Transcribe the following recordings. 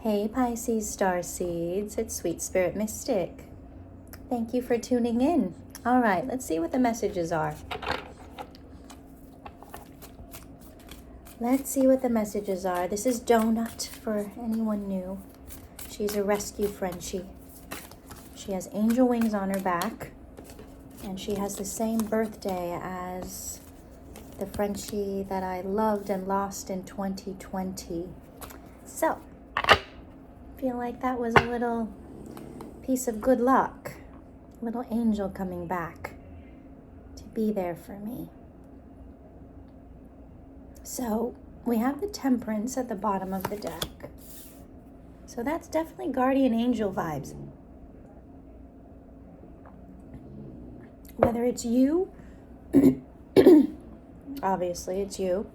Hey Pisces Star Seeds, it's Sweet Spirit Mystic. Thank you for tuning in. All right, let's see what the messages are. Let's see what the messages are. This is Donut for anyone new. She's a rescue Frenchie. She has angel wings on her back, and she has the same birthday as the Frenchie that I loved and lost in 2020. So, feel like that was a little piece of good luck. Little angel coming back to be there for me. So we have the Temperance at the bottom of the deck. So that's definitely guardian angel vibes. Whether it's you, obviously it's you,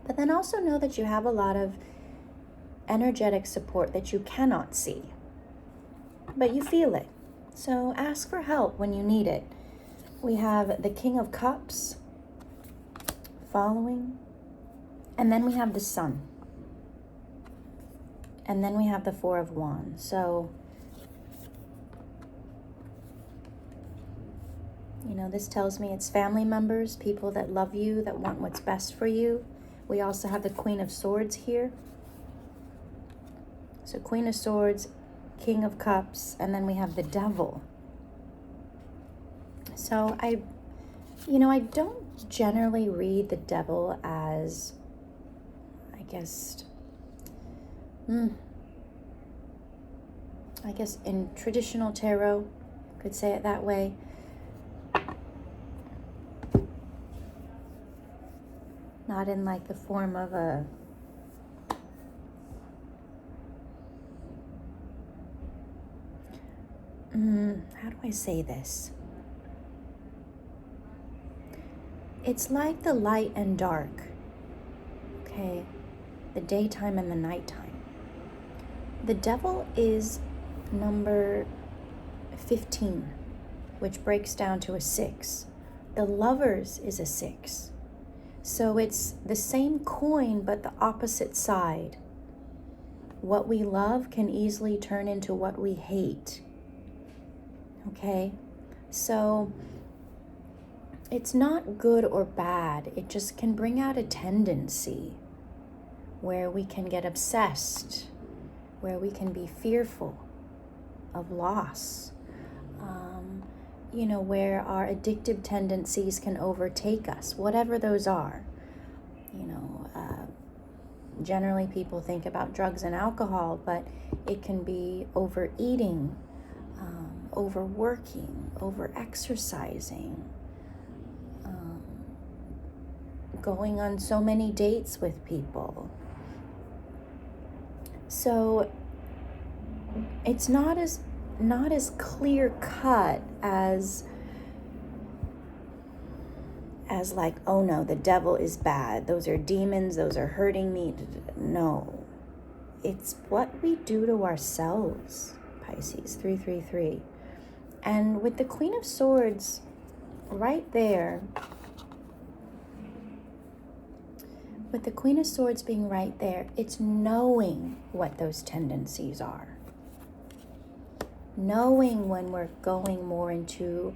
but then also know that you have a lot of energetic support that you cannot see, but you feel it. So ask for help when you need it. We have the King of Cups following, and then we have the Sun, and then we have the Four of Wands. So, this tells me it's family members, people that love you, that want what's best for you. We also have the Queen of Swords here. So Queen of Swords, King of Cups, and then we have the Devil. So I don't generally read the Devil as, I guess in traditional tarot, could say it that way. Not in like the form of a how do I say this? It's like the light and dark, okay? The daytime and the nighttime. The Devil is number 15, which breaks down to a 6. The Lovers is a 6. So it's the same coin, but the opposite side. What we love can easily turn into what we hate. Okay? So it's not good or bad. It just can bring out a tendency where we can get obsessed, where we can be fearful of loss, where our addictive tendencies can overtake us, whatever those are. Generally people think about drugs and alcohol, but it can be overeating, overworking, over-exercising, going on so many dates with people. So it's not as clear cut as like, oh no, the devil is bad, those are demons, those are hurting me. No, it's what we do to ourselves. Pisces 333. And with the Queen of Swords right there, with the Queen of Swords being right there, it's knowing what those tendencies are. Knowing when we're going more into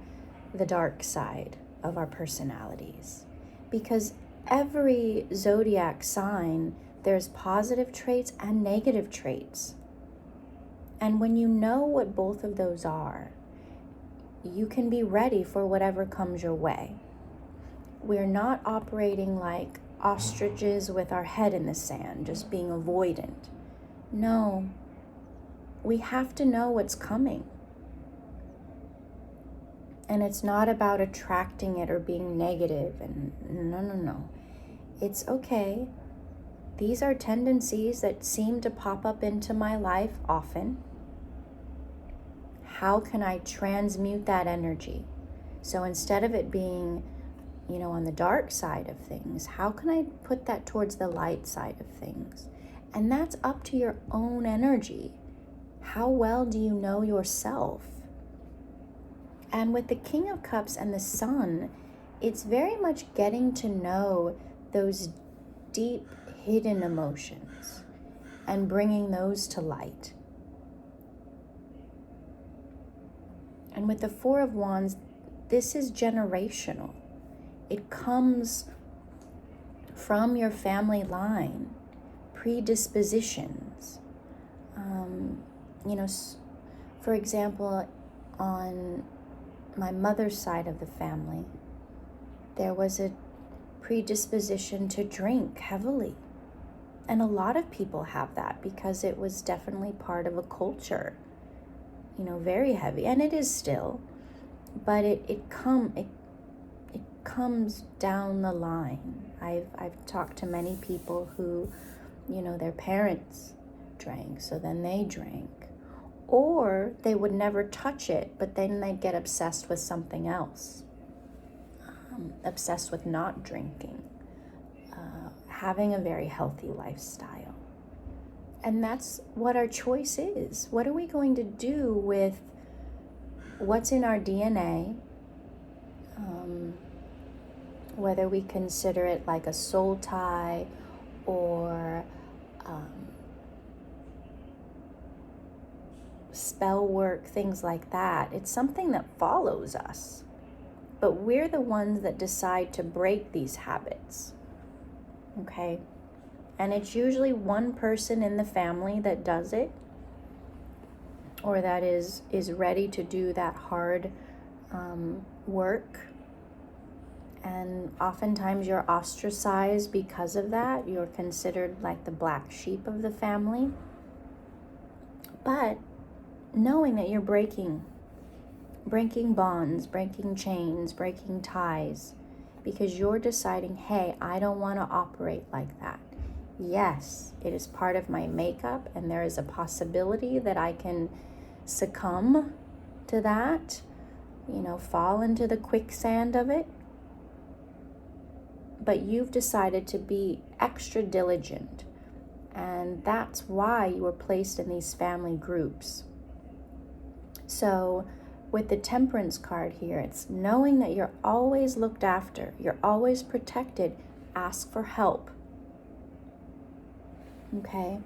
the dark side of our personalities. Because every zodiac sign, there's positive traits and negative traits. And when you know what both of those are, you can be ready for whatever comes your way. We're not operating like ostriches with our head in the sand, just being avoidant. No, we have to know what's coming. And it's not about attracting it or being negative. And no. It's okay. These are tendencies that seem to pop up into my life often. How can I transmute that energy? So instead of it being, on the dark side of things, how can I put that towards the light side of things? And that's up to your own energy. How well do you know yourself? And with the King of Cups and the Sun, it's very much getting to know those deep hidden emotions. and bringing those to light. And with the Four of Wands, this is generational. It comes from your family line, predispositions. For example, on my mother's side of the family, there was a predisposition to drink heavily. And a lot of people have that because it was definitely part of a culture, very heavy. And it is still, but it comes down the line. I've talked to many people who, their parents drank, so then they drank. Or they would never touch it, but then they'd get obsessed with something else. Obsessed with not drinking. Having a very healthy lifestyle. And that's what our choice is. What are we going to do with what's in our DNA? Whether we consider it like a soul tie or spell work, things like that. It's something that follows us. But we're the ones that decide to break these habits. Okay? And it's usually one person in the family that does it, or that is ready to do that hard work. And oftentimes you're ostracized because of that. You're considered like the black sheep of the family. But knowing that you're breaking bonds, breaking chains, breaking ties, because you're deciding, hey, I don't want to operate like that. Yes, it is part of my makeup, and there is a possibility that I can succumb to that, fall into the quicksand of it. But you've decided to be extra diligent, and that's why you were placed in these family groups. So with the Temperance card here, it's knowing that you're always looked after, you're always protected. Ask for help. Okay?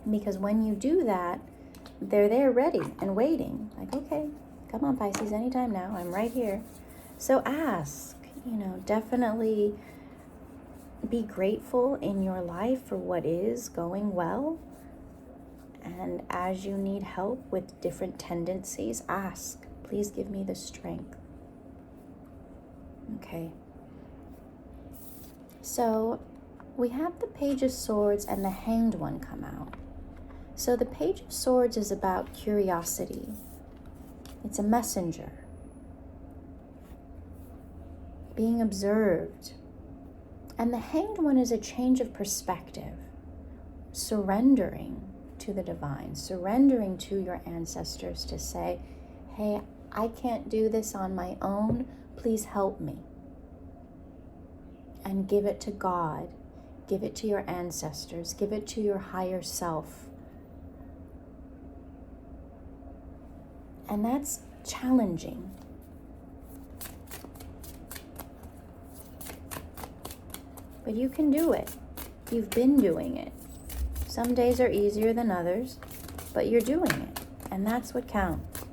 Because when you do that, they're there ready and waiting. Like, okay, come on, Pisces, anytime now. I'm right here. So ask, definitely be grateful in your life for what is going well. And as you need help with different tendencies, ask, please give me the strength. Okay. So we have the Page of Swords and the Hanged One come out. So the Page of Swords is about curiosity. It's a messenger. Being observed. And the Hanged One is a change of perspective. Surrendering to the divine, surrendering to your ancestors to say, hey, I can't do this on my own. Please help me. And give it to God. Give it to your ancestors. Give it to your higher self. And that's challenging. But you can do it. You've been doing it. Some days are easier than others, but you're doing it, and that's what counts.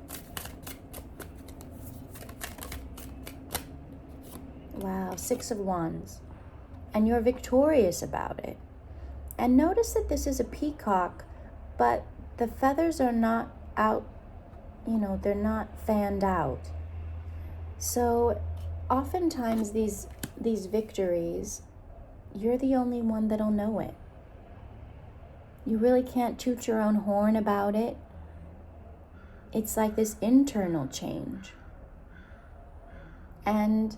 Wow, Six of Wands. And you're victorious about it. And notice that this is a peacock, but the feathers are not out, they're not fanned out. So oftentimes these victories, you're the only one that'll know it. You really can't toot your own horn about it. It's like this internal change. And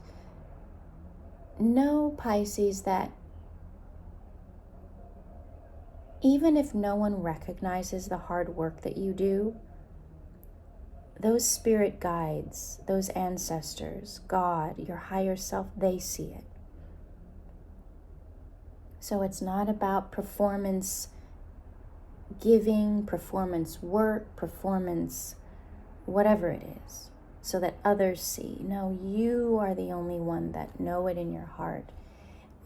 know, Pisces, that even if no one recognizes the hard work that you do, those spirit guides, those ancestors, God, your higher self, they see it. So it's not about performance giving, performance work, performance whatever it is, so that others see. No, you are the only one that know it in your heart.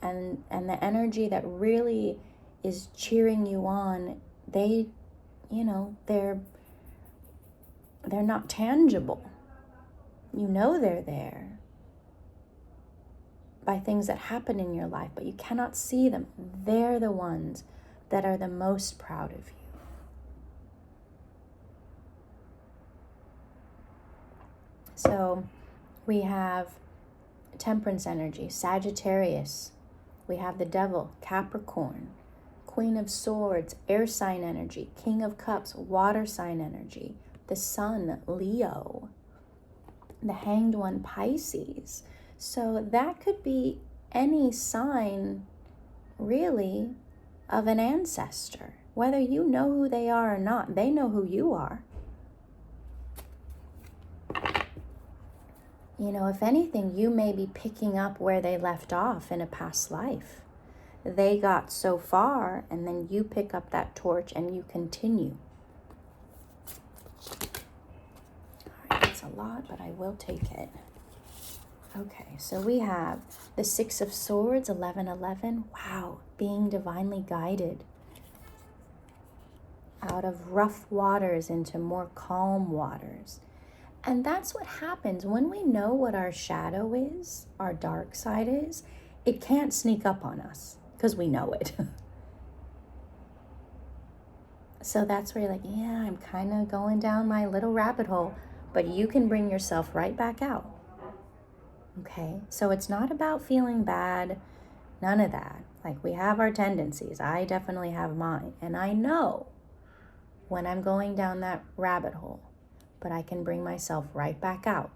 And the energy that really is cheering you on, they, you know, they're not tangible. You know they're there by things that happen in your life, but you cannot see them. They're the ones that are the most proud of you. So we have Temperance energy, Sagittarius. We have the Devil, Capricorn. Queen of Swords, air sign energy. King of Cups, water sign energy. The Sun, Leo. The Hanged One, Pisces. So that could be any sign, really, of an ancestor. Whether you know who they are or not, they know who you are. You know, if anything, you may be picking up where they left off in a past life. They got so far, and then you pick up that torch and you continue. All right, that's a lot, but I will take it. Okay, so we have the Six of Swords, 11:11. Wow, being divinely guided out of rough waters into more calm waters. And that's what happens when we know what our shadow is, our dark side is. It can't sneak up on us because we know it. So that's where you're like, yeah, I'm kind of going down my little rabbit hole, but you can bring yourself right back out. Okay, so it's not about feeling bad, none of that. Like, we have our tendencies. I definitely have mine. And I know when I'm going down that rabbit hole, but I can bring myself right back out.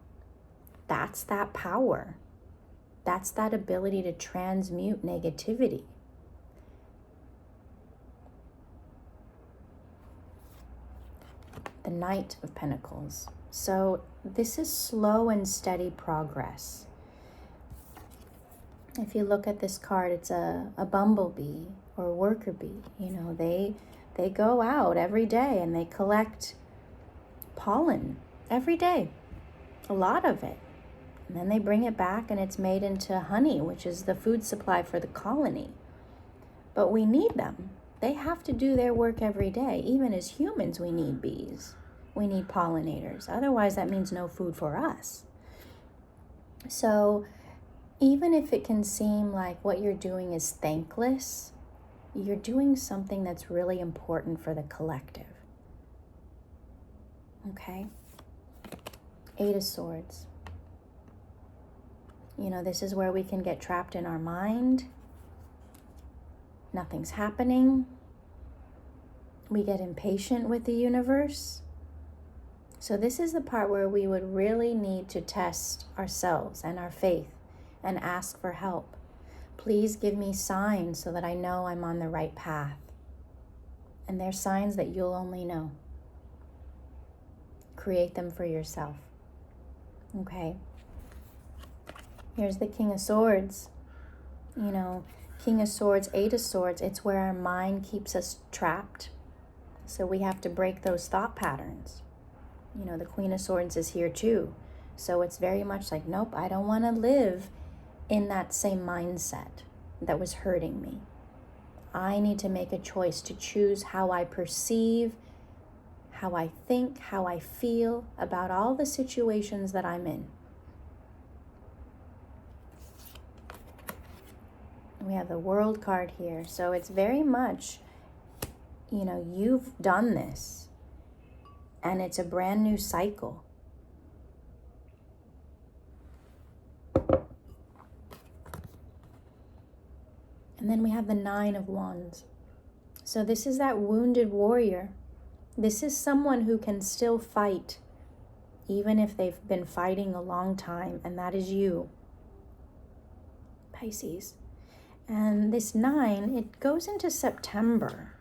That's that power. That's that ability to transmute negativity. The Knight of Pentacles. So this is slow and steady progress. If you look at this card, it's a bumblebee or a worker bee. You know, they go out every day and they collect pollen every day, a lot of it. And then they bring it back and it's made into honey, which is the food supply for the colony. But we need them. They have to do their work every day. Even as humans, we need bees. We need pollinators. Otherwise, that means no food for us. So even if it can seem like what you're doing is thankless, you're doing something that's really important for the collective. Okay? Eight of Swords. You know, this is where we can get trapped in our mind. Nothing's happening. We get impatient with the universe. So this is the part where we would really need to test ourselves and our faith and ask for help. Please give me signs so that I know I'm on the right path. And they're signs that you'll only know. Create them for yourself. Okay? Here's the King of Swords. You know, King of Swords, Eight of Swords, it's where our mind keeps us trapped. So we have to break those thought patterns. You know, the Queen of Swords is here too. So it's very much like, nope, I don't want to live in that same mindset that was hurting me. I need to make a choice to choose how I perceive, how I think, how I feel about all the situations that I'm in. We have the World card here. So it's very much, you know, you've done this. And it's a brand new cycle. And then we have the Nine of Wands. So this is that wounded warrior. This is someone who can still fight, even if they've been fighting a long time, and that is you, Pisces. And this 9, it goes into September.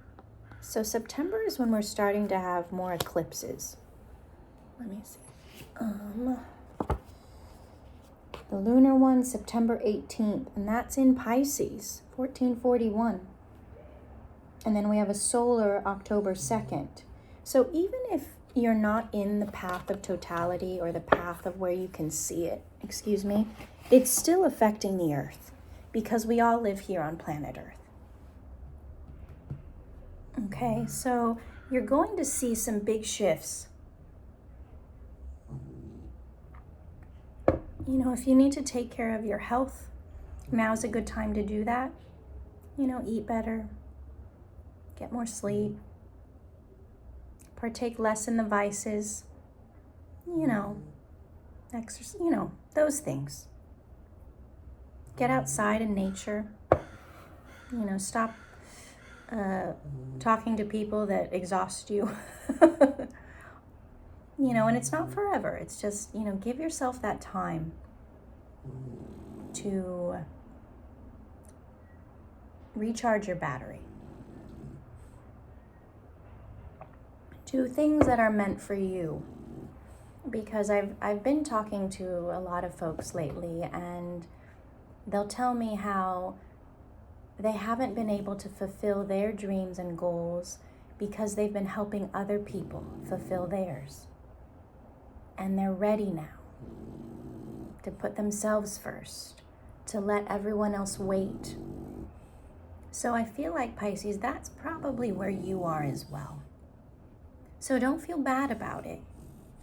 So September is when we're starting to have more eclipses. Let me see. The lunar one, September 18th, and that's in Pisces, 1441. And then we have a solar, October 2nd. So even if you're not in the path of totality or the path of where you can see it, it's still affecting the Earth because we all live here on planet Earth. Okay, so you're going to see some big shifts. You know, if you need to take care of your health, now's a good time to do that. You know, eat better, get more sleep, partake less in the vices, you know, exercise, you know, those things. Get outside in nature, you know, stop talking to people that exhaust you. You know, and it's not forever. It's just, you know, give yourself that time to recharge your battery. Do things that are meant for you. Because I've been talking to a lot of folks lately, and they'll tell me how they haven't been able to fulfill their dreams and goals because they've been helping other people fulfill theirs. And they're ready now to put themselves first, to let everyone else wait. So I feel like, Pisces, that's probably where you are as well. So don't feel bad about it.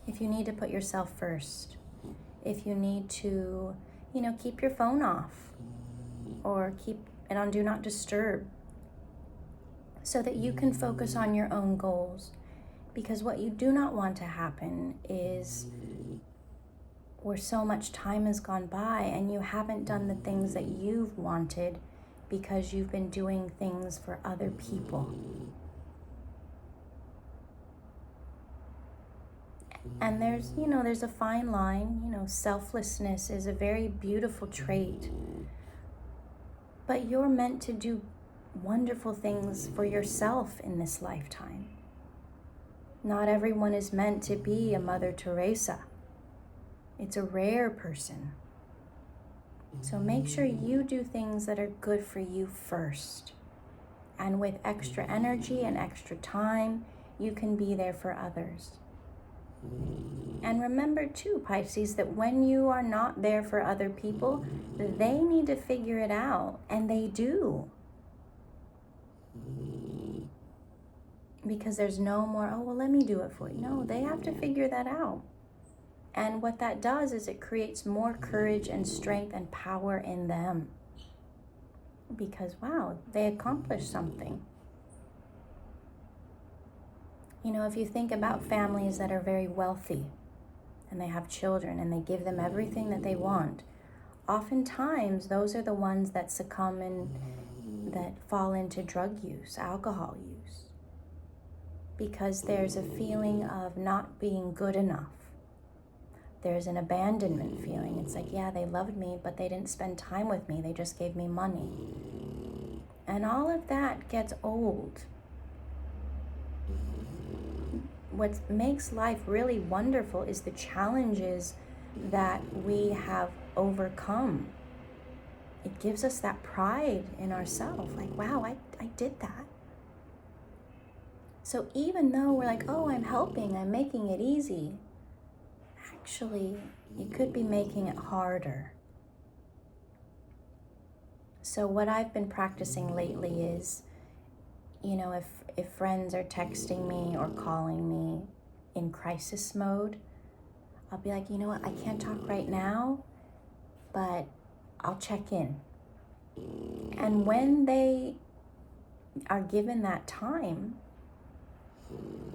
If you need to put yourself first, if you need to, you know, keep your phone off or keep it on do not disturb so that you can focus on your own goals. Because what you do not want to happen is where so much time has gone by and you haven't done the things that you've wanted because you've been doing things for other people. And there's, you know, there's a fine line. You know, selflessness is a very beautiful trait. But you're meant to do wonderful things for yourself in this lifetime. Not everyone is meant to be a Mother Teresa. It's a rare person. So make sure you do things that are good for you first. And with extra energy and extra time, you can be there for others. And remember too, Pisces, that when you are not there for other people, they need to figure it out, and they do. Because there's no more, oh, well, let me do it for you. No, they have to figure that out. And what that does is it creates more courage and strength and power in them. Because, wow, they accomplished something. You know, if you think about families that are very wealthy and they have children and they give them everything that they want, oftentimes those are the ones that succumb and that fall into drug use, alcohol use. Because there's a feeling of not being good enough. There's an abandonment feeling. It's like, yeah, they loved me, but they didn't spend time with me. They just gave me money. And all of that gets old. What makes life really wonderful is the challenges that we have overcome. It gives us that pride in ourselves. Like, wow, I did that. So even though we're like, oh, I'm helping, I'm making it easy, actually, you could be making it harder. So what I've been practicing lately is, you know, if friends are texting me or calling me in crisis mode, I'll be like, you know what, I can't talk right now, but I'll check in. And when they are given that time,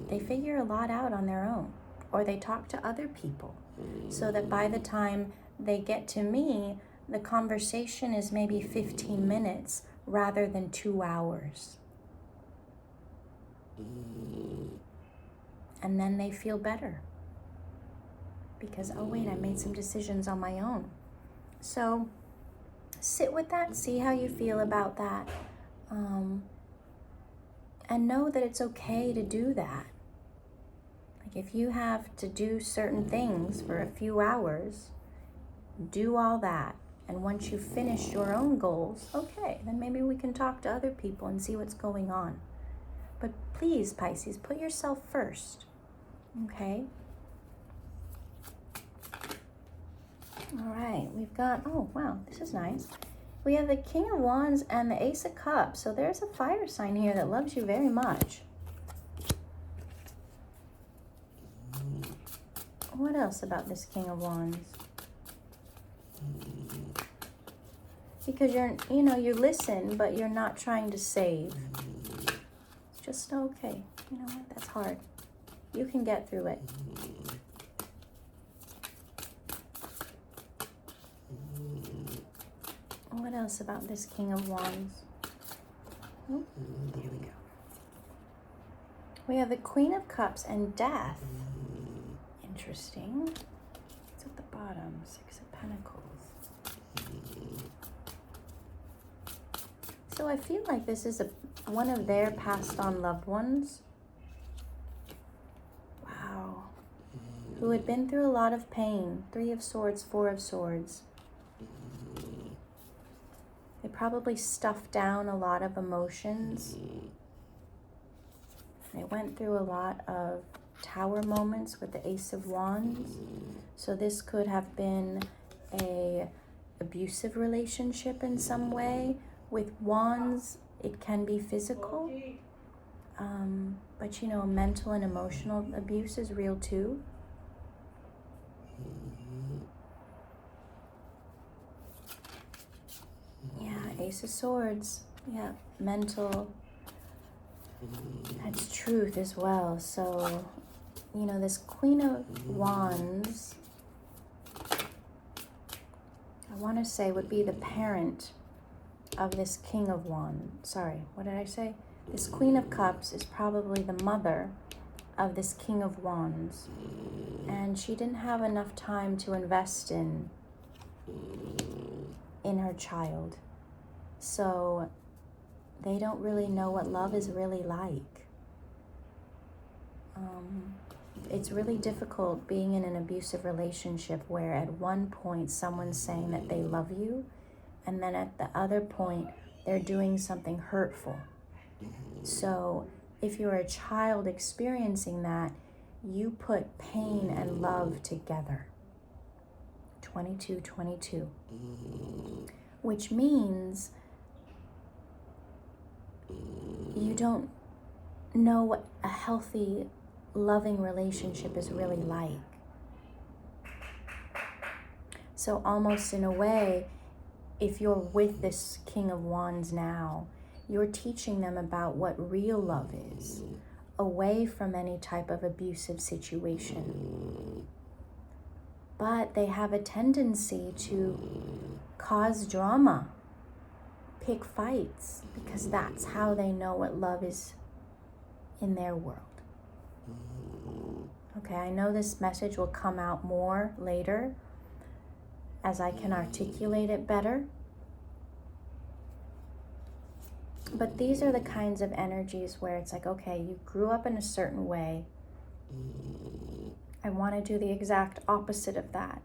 they figure a lot out on their own, or they talk to other people, so that by the time they get to me, the conversation is maybe 15 minutes rather than 2 hours. And then they feel better because, oh wait, I made some decisions on my own. So sit with that, see how you feel about that, and know that it's okay to do that. Like if you have to do certain things for a few hours, do all that. And once you finish your own goals, okay, then maybe we can talk to other people and see what's going on. But please, Pisces, put yourself first, okay? All right, we've got, oh, wow, this is nice. We have the King of Wands and the Ace of Cups. So there's a fire sign here that loves you very much. What else about this King of Wands? Because you listen, but you're not trying to save. It's just okay. You know what? That's hard. You can get through it. What else about this King of Wands? Oh, there we go. We have the Queen of Cups and Death. Interesting. It's at the bottom. Six of Pentacles. So I feel like this is one of their passed on loved ones. Wow. Who had been through a lot of pain. 3 of Swords, 4 of Swords. They probably stuffed down a lot of emotions. They went through a lot of Tower moments with the Ace of Wands. So this could have been a abusive relationship in some way. With Wands, it can be physical. But mental and emotional abuse is real too. Yeah, Ace of Swords. Yeah, mental. That's truth as well. So, this Queen of Wands, I want to say would be the parent of this King of Wands. Sorry, what did I say? This Queen of Cups is probably the mother of this King of Wands. And she didn't have enough time to invest in her child. So they don't really know what love is really like. It's really difficult being in an abusive relationship where at one point someone's saying that they love you, and then at the other point they're doing something hurtful. So if you're a child experiencing that, you put pain and love together. 22, which means you don't know what a healthy, loving relationship is really like. So almost in a way, if you're with this King of Wands now, you're teaching them about what real love is, away from any type of abusive situation. But they have a tendency to cause drama, pick fights, because that's how they know what love is in their world. Okay, I know this message will come out more later as I can articulate it better. But these are the kinds of energies where it's like, okay, you grew up in a certain way. I want to do the exact opposite of that,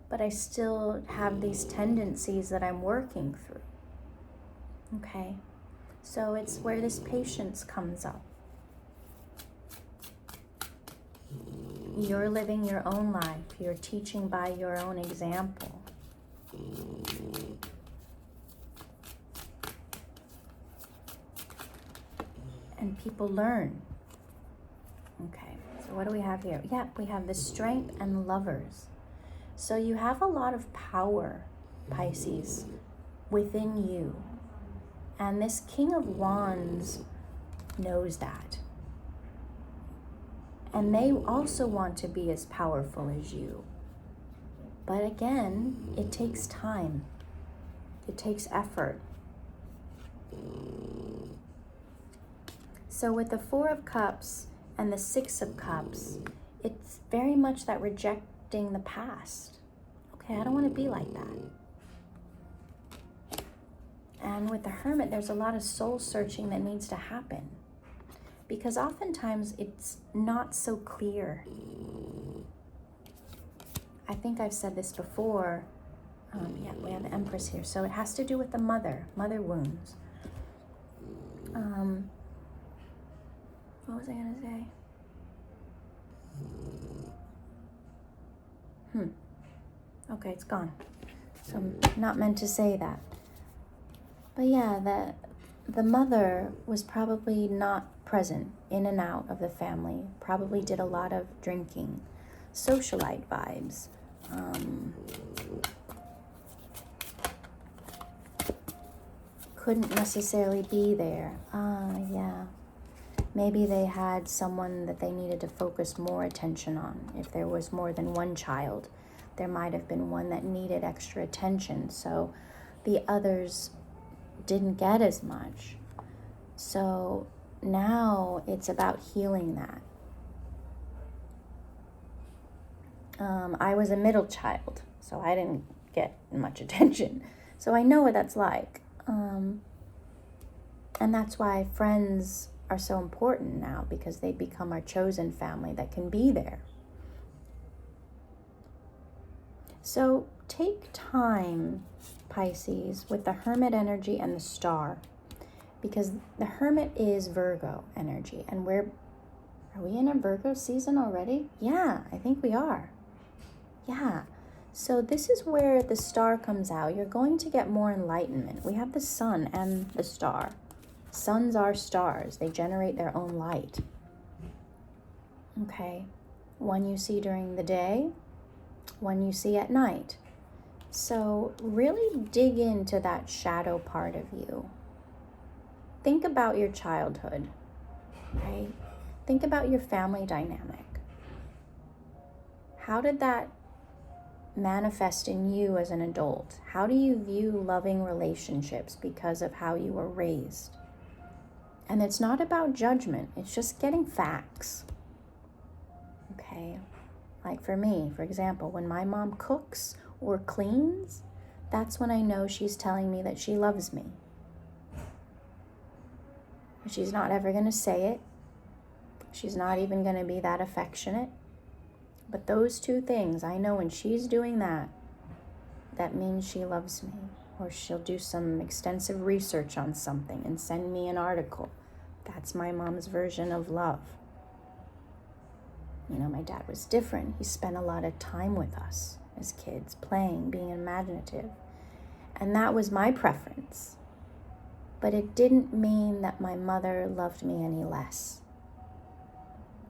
but I still have these tendencies that I'm working through. Okay, so it's where this patience comes up. You're living your own life. You're teaching by your own example. And people learn. Okay, so what do we have here? Yeah, we have the Strength and Lovers. So you have a lot of power, Pisces, within you. And this King of Wands knows that. And they also want to be as powerful as you. But again, it takes time. It takes effort. So with the 4 of Cups and the 6 of Cups, it's very much that rejecting the past. Okay, I don't want to be like that. And with the Hermit, there's a lot of soul searching that needs to happen. Because oftentimes it's not so clear. I think I've said this before. Yeah, we have the Empress here. So it has to do with the mother wounds. What was I going to say? Okay, it's gone. So I'm not meant to say that. But yeah, the mother was probably not present, in and out of the family, probably did a lot of drinking, socialite vibes. Couldn't necessarily be there. Yeah. Maybe they had someone that they needed to focus more attention on. If there was more than one child, there might have been one that needed extra attention, so the others didn't get as much. So now it's about healing that. I was a middle child, so I didn't get much attention. So I know what that's like. And that's why friends are so important now, because they become our chosen family that can be there. So take time, Pisces, with the Hermit energy and the Star, because the Hermit is Virgo energy, and are we in a Virgo season already? Yeah, I think we are. Yeah. So this is where the Star comes out. You're going to get more enlightenment. We have the Sun and the Star. Suns are stars. They generate their own light. Okay. One you see during the day, one you see at night. So really dig into that shadow part of you. Think about your childhood, right? Think about your family dynamic. How did that manifest in you as an adult? How do you view loving relationships because of how you were raised? And it's not about judgment, it's just getting facts. Okay? Like for me, for example, when my mom cooks or cleans, that's when I know she's telling me that she loves me. She's not ever going to say it. She's not even going to be that affectionate. But those two things, I know when she's doing that, that means she loves me. Or she'll do some extensive research on something and send me an article. That's my mom's version of love. You know, my dad was different. He spent a lot of time with us as kids, playing, being imaginative. And that was my preference. But it didn't mean that my mother loved me any less.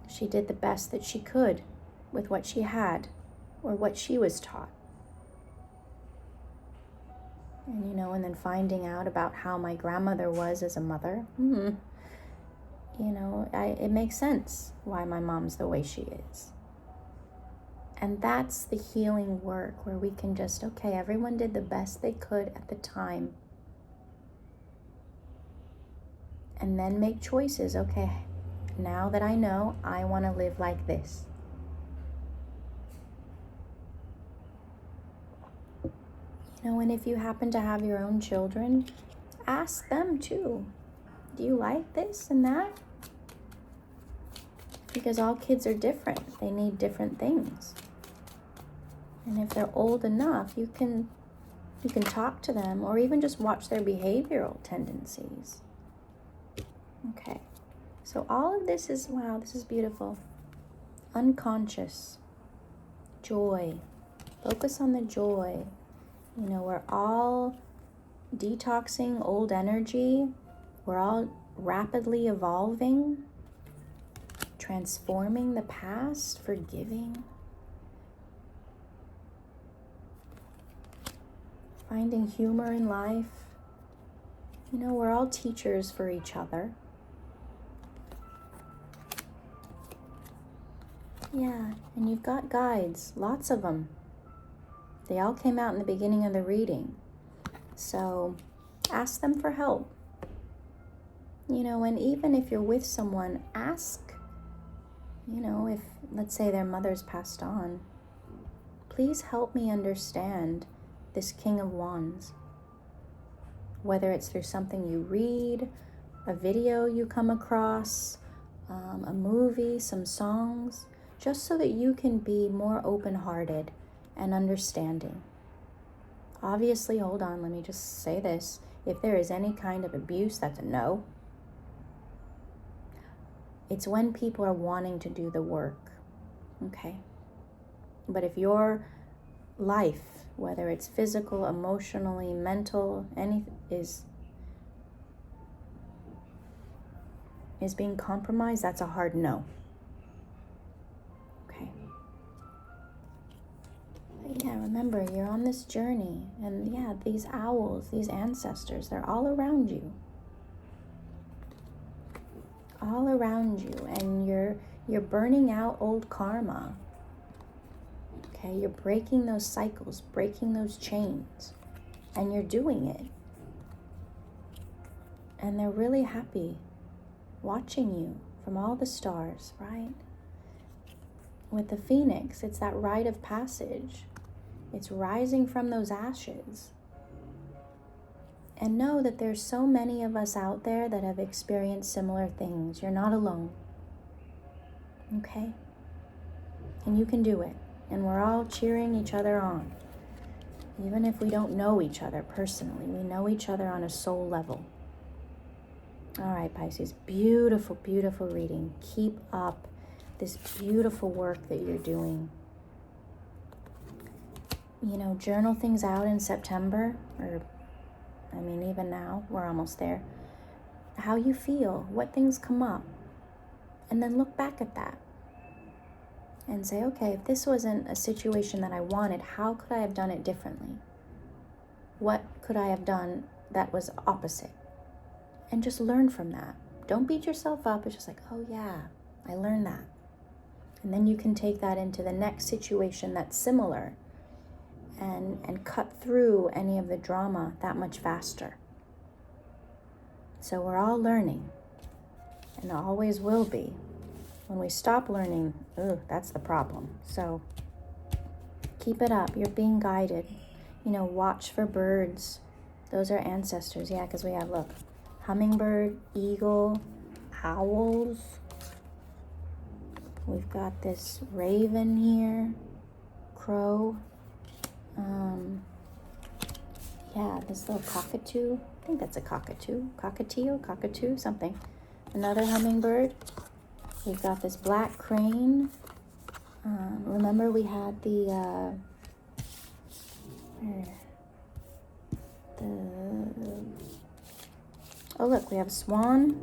She did the best that she could with what she had or what she was taught. And, you know, and then finding out about how my grandmother was as a mother, you know, it makes sense why my mom's the way she is. And that's the healing work where we can just, okay, everyone did the best they could at the time. And then make choices. Okay, now that I know, I want to live like this. You know, and if you happen to have your own children, ask them too. Do you like this and that? Because all kids are different. They need different things. And if they're old enough, you can talk to them or even just watch their behavioral tendencies. Okay. So all of this is, wow, this is beautiful. Unconscious. Joy. Focus on the joy. You know, we're all detoxing old energy. We're all rapidly evolving, transforming the past, forgiving, finding humor in life. You know, we're all teachers for each other. Yeah, and you've got guides, lots of them. They all came out in the beginning of the reading. So ask them for help. You know, and even if you're with someone, ask, you know, if, let's say their mother's passed on, please help me understand this King of Wands. Whether it's through something you read, a video you come across, a movie, some songs, just so that you can be more open-hearted and understanding. Obviously, hold on, let me just say this. If there is any kind of abuse, that's a no. It's when people are wanting to do the work, okay? But if your life, whether it's physical, emotionally, mental, anything, is is being compromised, that's a hard no. Okay. But yeah, remember, you're on this journey, and yeah, these owls, these ancestors, they're all around you. All around you, and you're burning out old karma. Okay, you're breaking those cycles, breaking those chains, and you're doing it. And they're really happy watching you from all the stars, right? With the phoenix, it's that rite of passage. It's rising from those ashes. And know that there's so many of us out there that have experienced similar things. You're not alone. Okay? And you can do it. And we're all cheering each other on. Even if we don't know each other personally, we know each other on a soul level. All right, Pisces, beautiful, beautiful reading. Keep up this beautiful work that you're doing. You know, journal things out in September, or even now, we're almost there. How you feel, what things come up, and then look back at that and say, okay, if this wasn't a situation that I wanted, how could I have done it differently? What could I have done that was opposite? And just learn from that. Don't beat yourself up. It's just like, oh yeah, I learned that. And then you can take that into the next situation that's similar and cut through any of the drama that much faster. So we're all learning, and always will be. When we stop learning, that's the problem. So keep it up. You're being guided. You know, watch for birds. Those are ancestors. Yeah, because we have, look, hummingbird, eagle, owls. We've got this raven here, crow. Yeah, this little cockatoo. I think that's a cockatoo. Cockatoo, something. Another hummingbird. We've got this black crane. Remember we had the oh look, we have a swan.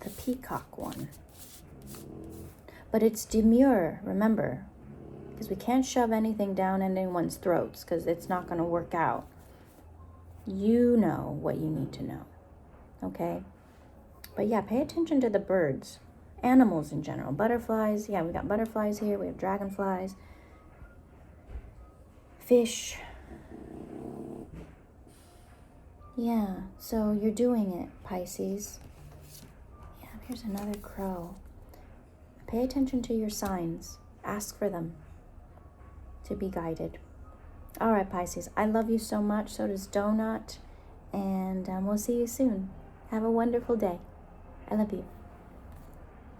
The peacock one. But it's demure, remember, because we can't shove anything down anyone's throats because it's not going to work out. You know what you need to know, okay? But yeah, pay attention to the birds, animals in general, butterflies. Yeah, we got butterflies here. We have dragonflies, fish. Yeah, so you're doing it, Pisces. Yeah, here's another crow. Pay attention to your signs. Ask for them to be guided. All right, Pisces, I love you so much. So does Donut. And we'll see you soon. Have a wonderful day. I love you.